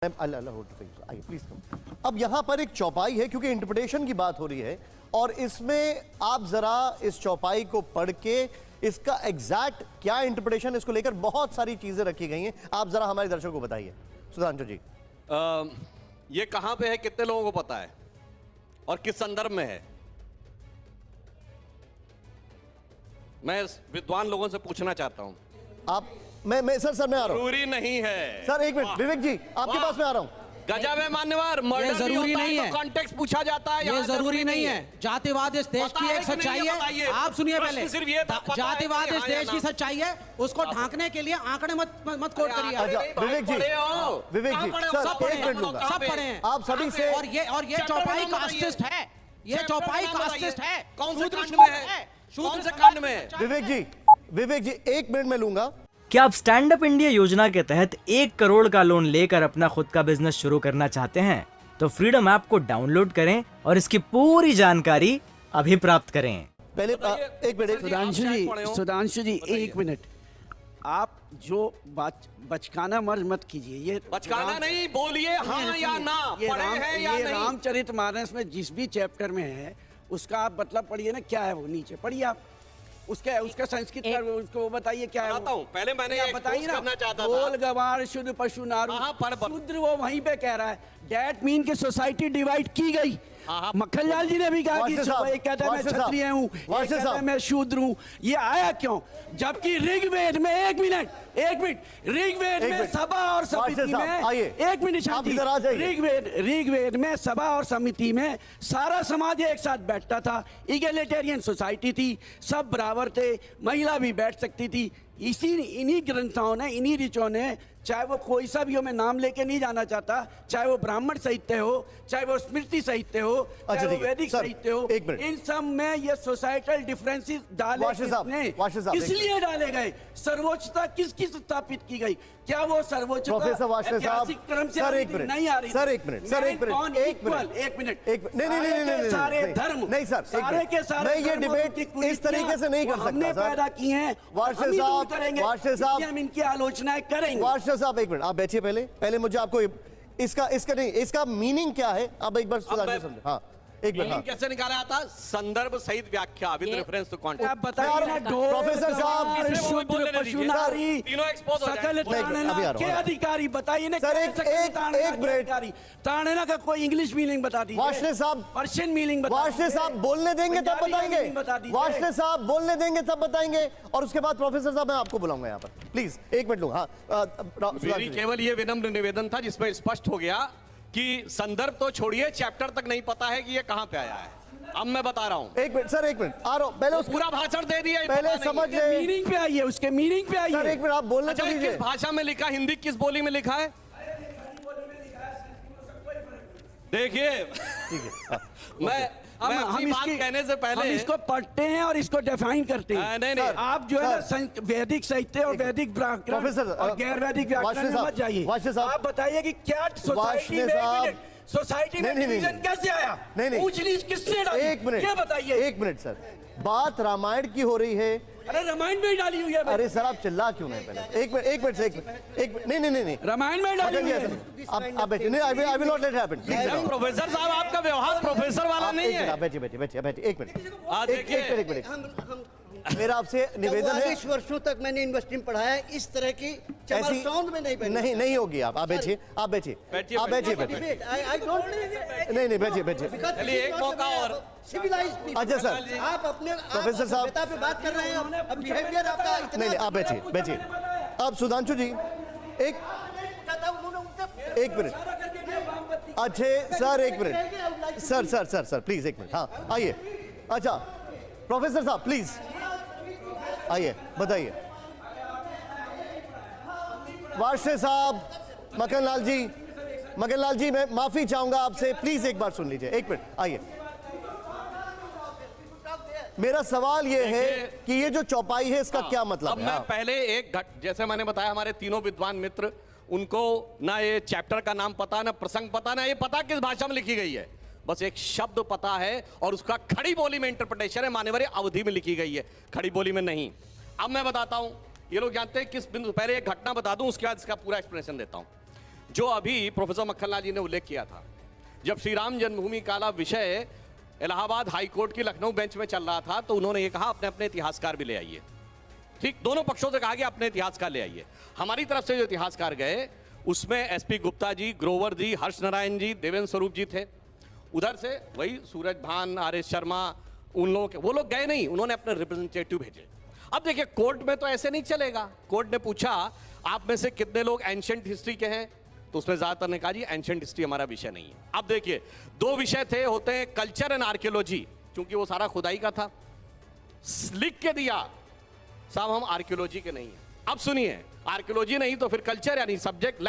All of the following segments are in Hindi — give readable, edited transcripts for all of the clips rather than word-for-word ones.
Please come. अब यहाँ पर एक चौपाई है क्योंकि इंटरप्रिटेशन की बात हो रही है और इसमें आप जरा इस चौपाई को पढ़ के इसका एग्जैक्ट क्या इंटरप्रिटेशन, इसको लेकर बहुत सारी चीजें रखी गई हैं, आप जरा हमारे दर्शकों को बताइए। सुधांशु जी, ये कहां पे है, कितने लोगों को पता है और किस संदर्भ में है? मैं विद्वान लोगों से पूछना चाहता हूं। आप मैं सर मैं आ रहा हूं। जरूरी नहीं है सर, एक मिनट विवेक जी, आपके पास में आ रहा हूं। गजब है मान्यवर, मर्डर जरूरी नहीं है, कॉन्टेक्स्ट पूछा जाता है, ये जरूरी नहीं है। जातिवाद इस देश की एक सच्चाई है। आप सुनिए पहले, जातिवाद इस देश की सच्चाई है, उसको ढांकने के लिए आंकड़े मत कोट करिए। विवेक जी सर, एक मिनट लूंगा। सब पढ़े हैं आप सभी से। और ये चौपाई कास्टिस्ट है, ये चौपाई कास्टिस्ट है। कौन से कांड में है? कौन से कांड में है? विवेक जी 1 मिनट में लूंगा। क्या आप स्टैंड अप इंडिया योजना के तहत 1 करोड़ का लोन लेकर अपना खुद का बिजनेस शुरू करना चाहते हैं? तो फ्रीडम ऐप को डाउनलोड करें और इसकी पूरी जानकारी अभी प्राप्त करें। पहले एक मिनट सुधांशु जी 1 मिनट। आप जो बचकाना मर्ज मत कीजिए। ये बचकाना नहीं, बोलिए हाँ या ना, पढ़े हैं या नहीं। रामचरितमानस में जिस भी चैप्टर में है उसका आप मतलब पढ़िए ना, क्या है वो, नीचे पढ़िए आप। उसका संस्कृत उसको बताइए क्या है वो। पहले मैंने ये बताइए ना, करना चाहता था। गोल गवार शुद्ध पशु नारू, शूद्र वो वहीं पे कह रहा है। डैट मीन की सोसाइटी डिवाइड की गई। मक्खनलाल जी ने भी कहा कि एक कहता है मैं क्षत्रिय हूँ, एक कहता है मैं शूद्र हूँ। ये आया क्यों? जबकि ऋग्वेद में ऋग्वेद में सभा और समिति में एक मिनट शांति। ऋग्वेद में सभा और समिति में सारा समाज एक साथ बैठता था। इगैलिटेरियन सोसाइटी थी, सब बराबर थे, महिला भी बैठ सकती थी। इन्हीं ग्रंथों ने, इन्हीं ऋचों ने, चाहे वो कोई सा भी हो, मैं नाम लेके नहीं जाना चाहता, चाहे वो ब्राह्मण साहित्य हो, चाहे वो स्मृति साहित्य हो, चाहे वो वैदिक साहित्य हो, इन सब में ये सोसाइटल डिफरेंसेस डाले किसने, इसलिए डाले गए। सर्वोच्चता किसकी स्थापित की गई? क्या वो सर्वोच्चता ऐतिहासिक क्रम से नहीं आ रही? सर एक मिनट नहीं सारे धर्म नहीं सर, सारे के सारे ये डिबेट इस तरीके से नहीं कर सकता। हमने पैदा की हैं, वार्षिक साहब हम इनकी आलोचनाएं करेंगे। वार्षिक साहब 1 मिनट आप बैठिए। पहले मुझे आपको इसका मीनिंग क्या है आप एक बार समझो। हाँ, एक मिनट। कैसे निकाला जाता? संदर्भ सहित व्याख्या विद रेफरेंस टू कॉन्टेक्स्ट। आप बताइए ना, प्रोफेसर साहब, शुद्ध पशु नारी तीनों एक्सपोज हो सकल ताड़ना के अधिकारी बताइए ना। सर एक मिनट, ताड़ना का कोई इंग्लिश मीनिंग बता दीजिए। वार्षिक साहब पर्शियन मीनिंग बता वार्षिक साहब बोलने देंगे तब बताएंगे। वार्षिक साहब बोलने देंगे तब बताएंगे और उसके बाद प्रोफेसर साहब मैं आपको बुलाऊंगा यहाँ पर। प्लीज 1 मिनट लूंगा। हाँ, केवल ये विनम्र निवेदन था जिसमें स्पष्ट हो गया कि संदर्भ तो छोड़िए, चैप्टर तक नहीं पता है कि ये कहां पे आया है। अब मैं बता रहा हूं। 1 मिनट सर, 1 मिनट आ रहा हूं। पहले पूरा भाषण दे दिया, पहले समझ ले। मीनिंग पे आइए, उसके मीनिंग पे आइए। सर 1 मिनट आप बोलने तो दीजिए। किस भाषा में लिखा, हिंदी किस बोली में लिखा है? देखिए हम इसकी कहने से पहले हम इसको पढ़ते हैं और इसको डिफाइन करते हैं। नहीं आप जो है वैदिक साहित्य और वैदिक व्याकरण और गैर वैदिक व्याकरण में मत जाइए। आप बताइए कि क्या सोसाइटी में डिवीजन कैसे आया? ऊंच नीच किसने डाली? 1 मिनट, ये बताइए। 1 मिनट सर, बात रामायण की हो रही है। अरे रामायण में डाली हुई है। अरे सर आप चिल्ला क्यों नहीं? पहले 1 मिनट नहीं रामायण में डाली हुई है। आप बैठिए। नहीं, I will not let happen. Professor साहब आपका व्यवहार प्रोफेसर वाला नहीं है। बैठिए 1 मिनट। मेरा आपसे निवेदन है, 20 वर्षों तक मैंने यूनिवर्सिटी में पढ़ाया है, इस तरह की चमरसौंद में नहीं होगी। आप बैठिए नहीं, बैठिए। चलिए एक मौका और। सिविलाइज्ड। अच्छा सर, आप अपने प्रोफेसर साहब पे बात कर रहे हैं, अब बिहेवियर आपका इतना। नहीं, आप बैठिए। अब सुधांशु जी एक मिनट। अच्छे sir 1 minute. Sir please 1 minute. हाँ आइए। अच्छा प्रोफेसर साहब प्लीज आइए, बताइए। वार्षिक साहब, मक्खनलाल जी मैं माफी चाहूंगा आपसे, प्लीज एक बार सुन लीजिए। 1 मिनट आइए। मेरा सवाल ये है कि ये जो चौपाई है इसका क्या मतलब है? मैं पहले जैसे मैंने बताया, हमारे तीनों विद्वान मित्र, उनको ना ये चैप्टर का नाम पता, ना प्रसंग पता, ना ये पता किस भाषा में लिखी गई है। बस एक शब्द पता है और उसका खड़ी बोली में इंटरप्रिटेशन है, मान्यवर अवधि में लिखी गई है, खड़ी बोली में नहीं। अब मैं बताता हूं, ये लोग जानते हैं किस बिंदु। पहले एक घटना बता दूं, उसके बाद इसका पूरा एक्सप्लेनेशन देता हूं। जो अभी प्रोफेसर मक्खनलाल जी ने उल्लेख किया था, जब श्री राम जन्मभूमि काला विषय इलाहाबाद हाई कोर्ट की लखनऊ बेंच में चल रहा था, तो उन्होंने ये कहा अपने अपने इतिहासकार भी ले आइए। ठीक, दोनों पक्षों से कहा कि अपने इतिहासकार ले आइए। हमारी तरफ से जो इतिहासकार गए उसमें एसपी गुप्ता जी, ग्रोवर जी, हर्ष नारायण जी, देवेंद्र स्वरूप जी थे। उधर से वही सूरज भान, आर.एस. शर्मा, उन लोगों के, वो लोग गए नहीं, उन्होंने अपने रिप्रेजेंटेटिव भेजे। अब देखिए कोर्ट में तो ऐसे नहीं चलेगा। कोर्ट ने पूछा आप में से कितने लोग एंशिएंट हिस्ट्री के हैं, तो उसमें ज्यादातर ने कहा जी एंशिएंट हिस्ट्री हमारा विषय नहीं है। अब देखिए दो विषय थे, होते हैं कल्चर एंड आर्कियोलॉजी, क्योंकि वो सारा खुदाई का था, लिख के दिया साहब हम आर्कियोलॉजी के नहीं है। अब सुनिए, आर्कियोलॉजी नहीं तो फिर कल्चर यानी सब्जेक्ट,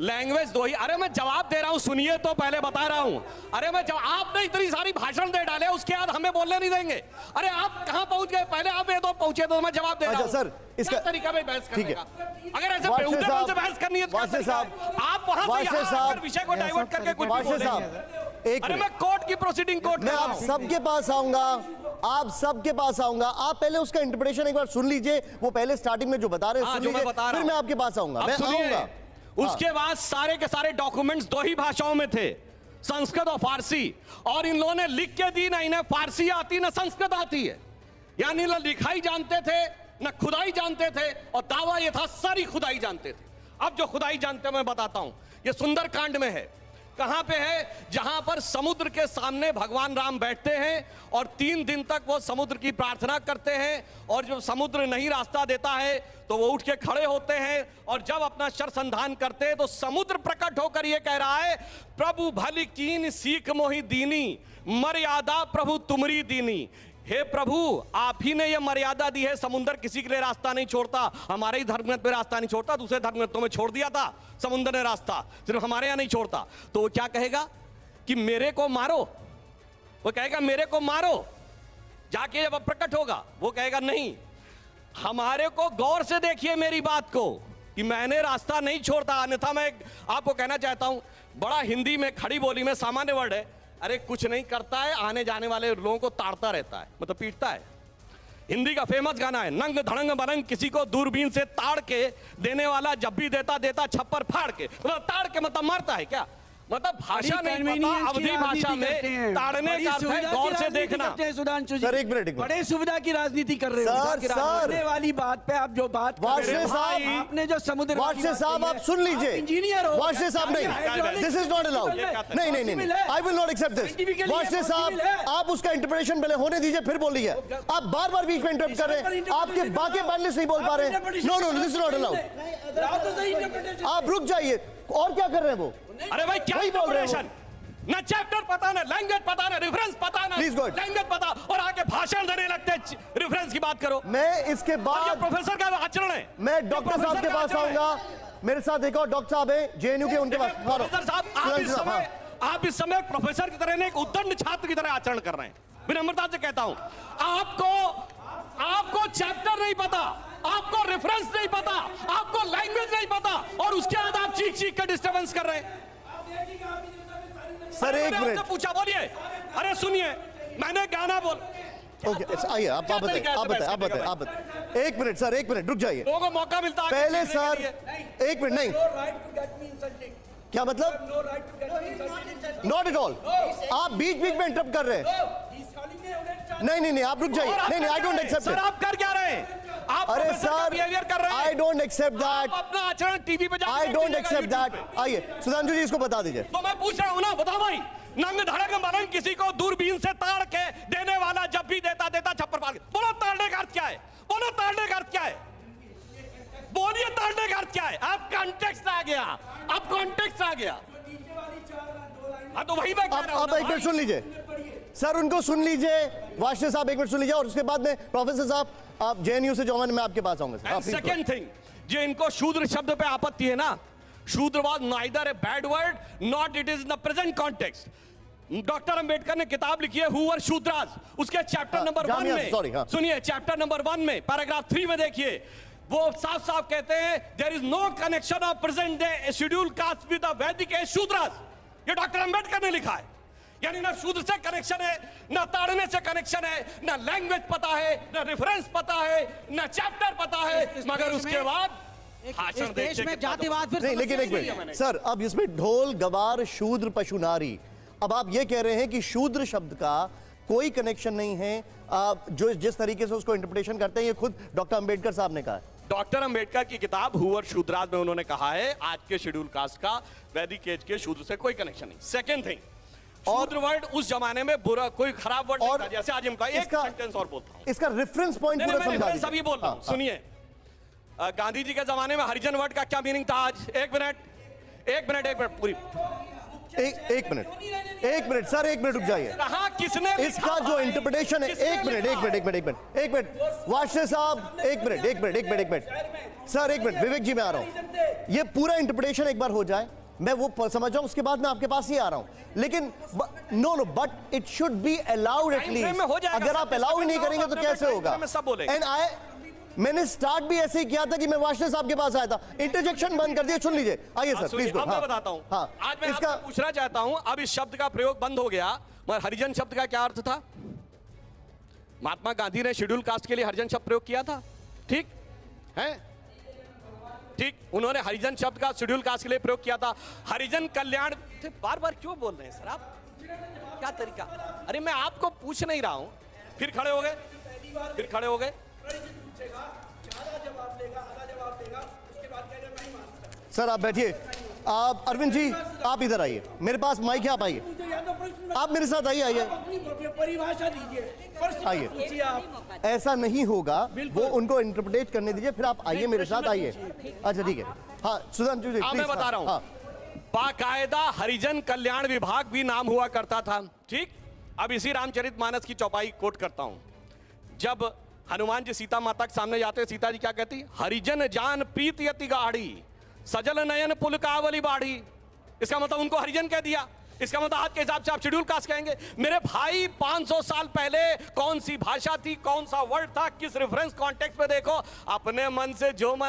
लैंग्वेज दो ही। अरे मैं जवाब दे रहा हूं, सुनिए तो पहले बता रहा हूं। अरे मैं आपने इतनी सारी भाषण दे डाले, उसके बाद हमें बोलने नहीं देंगे। अरे आप कहां पहुंच गए, पहले आप ये तो पहुंचे तो मैं जवाब दे रहा हूं। सर इसका तरीका में बहस करने का, अगर ऐसे बेहुदे ढंग से बहस करनी है तो आप वहां से यहां विषय को डाइवर्ट करके कुछ भी बोलेंगे। अरे मैं कोर्ट की प्रोसीडिंग कोर्ट मैं आप सबके पास आऊंगा, आप सबके पास आऊंगा। आप पहले उसका इंटरप्रिटेशन एक बार सुन लीजिए, वो पहले स्टार्टिंग में जो बता रहे हैं सुन लीजिए, फिर मैं आपके पास आऊंगा। मैं आऊंगा। उसके बाद सारे के सारे डॉक्यूमेंट्स दो ही भाषाओं में थे, संस्कृत और फारसी, और इन लोगों ने लिख के दी, ना इन्हें फारसी आती ना संस्कृत आती है। यानी ना लिखाई जानते थे ना खुदाई जानते थे, और दावा ये था सारी खुदाई जानते थे। अब जो खुदाई जानते हैं मैं बताता हूं, ये सुंदरकांड में है। कहां पे है? जहां पर समुद्र के सामने भगवान राम बैठते हैं और 3 दिन तक वो समुद्र की प्रार्थना करते हैं, और जब समुद्र नहीं रास्ता देता है तो वो उठ के खड़े होते हैं, और जब अपना शर संधान करते हैं तो समुद्र प्रकट होकर ये कह रहा है, प्रभु भली कीन सीख मोहि दीनी, मर्यादा प्रभु तुमरी दीनी। हे प्रभु आप ही ने यह मर्यादा दी है, समुद्र किसी के लिए रास्ता नहीं छोड़ता, हमारे ही धर्मग्रंथ में रास्ता नहीं छोड़ता, दूसरे धर्मग्रंथों में छोड़ दिया था समुद्र ने रास्ता, सिर्फ हमारे यहां नहीं छोड़ता। तो वो क्या कहेगा कि मेरे को मारो, वो कहेगा मेरे को मारो, जाके जब प्रकट होगा वो कहेगा नहीं, हमारे को गौर से देखिए मेरी बात को कि मैंने रास्ता नहीं छोड़ता। अन्यथा मैं आपको कहना चाहता हूं, बड़ा हिंदी में खड़ी बोली में सामान्य वर्ड है, अरे कुछ नहीं करता है, आने जाने वाले लोगों को ताड़ता रहता है, मतलब पीटता है। हिंदी का फेमस गाना है, नंग धड़ंग बरंग किसी को दूरबीन से ताड़ के देने वाला, जब भी देता देता छप्पर फाड़ के, मतलब ताड़ के मतलब मारता है क्या, मतलब भाषा नहीं पता, अवधि भाषा में ताड़ने का अर्थ है गौर से देखना। सर एक मिनट, बड़े सुविधा की राजनीति कर रहे हैं वाली बात पे। आप जो बात आपने जो समुद्र, वाशे साहब आप सुन लीजिए, इंजीनियर हो वाशे साहब, नहीं दिस इज नॉट अलाउड, नहीं I will not accept this. Washe साहब आप उसका इंटरप्रिटेशन पहले होने दीजिए फिर बोलिए। आप बार बार बीच में इंटरप्ट कर रहे हैं, आपके बाकी पैनलिस्ट नहीं बोल पा रहे हैं। No this is not allowed, आप रुक जाइए। और क्या कर रहे हैं वो? अरे भाई क्या इंटरप्रिटेशन, ना चैप्टर पता, ना लैंग्वेज पता, ना रेफरेंस पता, ना लैंग्वेज पता, और आके भाषण देने लगते हैं रेफरेंस की बात करो। मैं इसके बाद प्रोफेसर का आचरण है। मैं डॉक्टर साहब के पास आऊंगा, मेरे साथ एक और डॉक्टर साहब है जेएनयू के, उनके पास। प्रोफेसर साहब आप इस समय प्रोफेसर की तरह नहीं, एक उद्दंड छात्र की तरह आचरण कर रहे हैं। विनम्रता से कहता हूं, आपको चैप्टर नहीं पता, आपको रेफरेंस नहीं पता, आपको लैंग्वेज नहीं पता, और उसके बाद आप चीख कर डिस्टर्बेंस कर रहे हैं। सर एक मिनट पूछा, बोलिए। अरे सुनिए, मैंने गाना बोल, ओके आइए आप बताइए। एक मिनट सर, एक मिनट रुक जाइए, लोगों को मौका मिलता है पहले सर। एक मिनट, नहीं क्या मतलब? नॉट एट ऑल, आप बीच में इंटरप्ट कर रहे हैं। नहीं आप रुक जाइए। नहीं आई डोंट एक्सेप्ट इट। आप कर क्या रहे हैं? आप अरे सर बिहेवियर कर रहे हैं। आई डोंट एक्सेप्ट दैट, अपना आचरण टीवी पे जाके आई डोंट एक्सेप्ट दैट। आइए सुधांशु जी इसको बता दीजिए। तो मैं पूछ रहा हूं ना, बताओ भाई, नंग धड़क मरंग किसी को दूरबीन से ताड़ के देने वाला, जब भी देता छप्पर फाड़ के। बोलो ताड़ने का अर्थ क्या है? बोलो ताड़ने का अर्थ क्या है? बोलिए ताड़ने का अर्थ क्या है? आप कॉन्टेक्स्ट आ गया, अब कॉन्टेक्स्ट आ गया। हाँ तो वही मैं कह रहा हूं। आप एक मिनट सुन लीजिए सर, उनको सुन लीजिए। वाशे साहब एक मिनट सुन लीजिए, और उसके बाद में प्रोफेसर साहब आप जेएनयू से जो मैं आपके पास आऊंगा। सेकंड थिंग, जो इनको शूद्र शब्द पे आपत्ति है ना, शूद्र was neither a bad word not it is in the present context. Doctor Ambedkar ने किताब लिखी है हु वर शूद्रास, उसके चैप्टर नंबर 1 में सुनिए, चैप्टर नंबर 1 में पैराग्राफ 3 में देखिए, वो साफ साफ कहते हैं there is no connection of present day schedule caste with the Vedic age Shudras. ये डॉक्टर अंबेडकर ने लिखा है। यानी ना शूद्र से कनेक्शन है, ना ताड़ने से कनेक्शन है, ना लैंग्वेज पता है, ना रेफरेंस पता है, ना चैप्टर पता है, मगर उसके बाद भाषण इस देश देखिए में कितना जातिवाद फिर नहीं, लेकिन एक समस्या मिनट सर, अब इसमें ढोल गवार शूद्र पशु नारी, अब आप ये कह रहे हैं कि शूद्र शब्द का कोई कनेक्शन नहीं है, जो जिस तरीके से उसको इंटरप्रिटेशन करते हैं ये खुद डॉक्टर अंबेडकर साहब ने कहा है। डॉक्टर अंबेडकर की किताब हुवर शूद्राज में उन्होंने कहा है आज के शेड्यूल कास्ट का वैदिक एज के शूद्र से कोई कनेक्शन नहीं। सेकंड थिंग, शूद्र वर्ड उस जमाने में बुरा कोई खराब वर्ड नहीं था, जैसे आज इनका एक सेंटेंस और बोलता हूँ, इसका रेफरेंस पॉइंट पूरा समझा दीजिए। अभी बोल रहा हूँ, सुनिए। गांधी जी के जमाने में हरिजन वर्ड का क्या मीनिंग था आज? एक मिनट पूरी एक मिनट सर, एक मिनट रुक जाइए। कहा किसने इसका जो इंटरप्रिटेशन है, एक मिनट वाशे साहब, एक मिनट सर, एक मिनट, विवेक जी मैं आ रहा हूं, ये पूरा इंटरप्रिटेशन एक बार हो जाए, मैं वो समझ जाऊं, उसके बाद मैं आपके पास ही आ रहा हूं। लेकिन no but it should be allowed at least. अगर आप अलाउ ही नहीं करेंगे तो कैसे होगा? एंड मैंने स्टार्ट भी ऐसे ही किया था कि मैं वाशने साहब के पास आया था, इंटरजेक्शन बंद कर दिया। सुन लीजिए, आइए सर प्लीज। अब मैं बताता हूं, आज मैं इसका पूछना चाहता हूं, अब इस शब्द का प्रयोग बंद हो गया, मगर हरिजन शब्द का क्या अर्थ था? महात्मा गांधी ने शेड्यूल कास्ट के लिए हरिजन शब्द प्रयोग किया था, ठीक है? ठीक, उन्होंने हरिजन शब्द का शेड्यूल कास्ट के लिए प्रयोग किया था। हरिजन कल्याण, बार बार क्यों बोल रहे हैं सर आप? क्या तरीका? अरे मैं आपको पूछ नहीं रहा हूं, फिर खड़े हो गए। सर आप बैठिए, आप अरविंद जी आप इधर आइए, मेरे पास माइक है, आप आइए, आप मेरे साथ आइए। परिभाषा दीजिए, आइए, ऐसा नहीं होगा, वो उनको इंटरप्रेट करने दीजिए, फिर आप आइए मेरे साथ, आइए। अच्छा ठीक है, हाँ सुधांशु जी मैं बता रहा हूं, बाकायदा हरिजन कल्याण विभाग भी नाम हुआ करता था, ठीक? अब इसी रामचरितमानस की चौपाई कोट करता हूं, जब हनुमान जी सीता माता के सामने जाते, सीता जी क्या कहती? हरिजन जान प्रीत यति गाढ़ी, सजल नयन पुलकावली बाढ़ी। इसका मतलब उनको हरिजन कह दिया। इसका मतलब आज के हिसाब से आप शेड्यूल कास्ट कहेंगे। मेरे भाई 500 साल पहले कौन सी भाषा थी, कौन सा वर्ड था, किस रेफरेंस कॉन्टेक्स्ट में देखो, अपने मन से जो मन